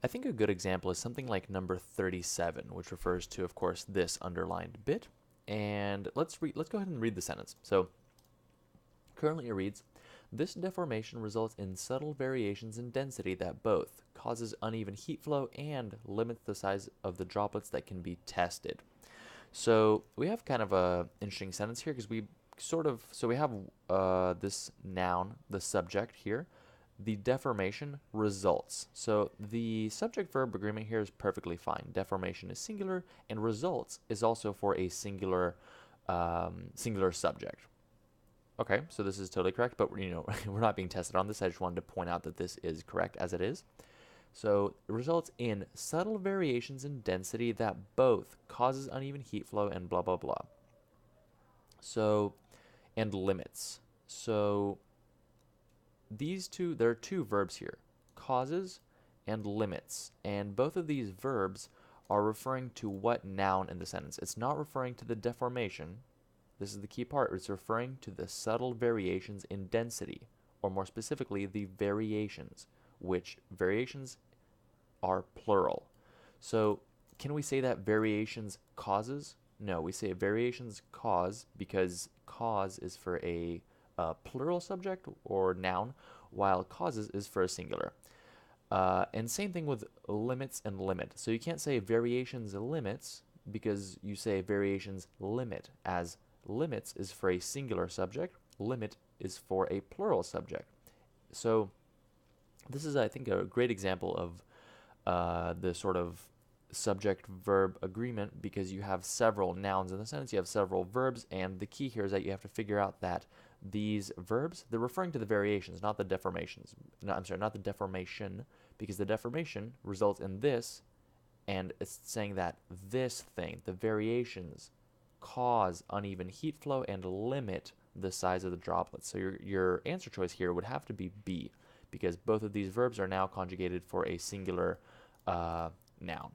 I think a good example is something like number 37, which refers to, of course, this underlined bit. And let's go ahead and read the sentence. So currently it reads, this deformation results in subtle variations in density that both causes uneven heat flow and limits the size of the droplets that can be tested. So we have kind of a interesting sentence here because we have this noun, the subject here, the deformation results. So the subject verb agreement here is perfectly fine. Deformation is singular, and results is also for a singular subject. Okay, so this is totally correct, but we're not being tested on this. I just wanted to point out that this is correct as it is. So it results in subtle variations in density that both causes uneven heat flow and blah blah blah. So, and limits. So there are two verbs here, causes and limits, and both of these verbs are referring to what noun in the sentence? It's not referring to the deformation. This is the key part. It's referring to the subtle variations in density, or more specifically, the variations, which variations are plural. So can we say that variations causes? No, we say variations cause because cause is for a plural subject or noun, while causes is for a singular. And same thing with limits and limit. So you can't say variations limits because you say variations limit, as limits is for a singular subject, limit is for a plural subject. So this is, I think, a great example of the sort of subject-verb agreement because you have several nouns in the sentence, you have several verbs, and the key here is that you have to figure out that these verbs, they're referring to the variations, not the deformations. No, I'm sorry, not the deformation, because the deformation results in this, and it's saying that this thing, the variations, cause uneven heat flow and limit the size of the droplets. So your answer choice here would have to be B, because both of these verbs are now conjugated for a singular noun.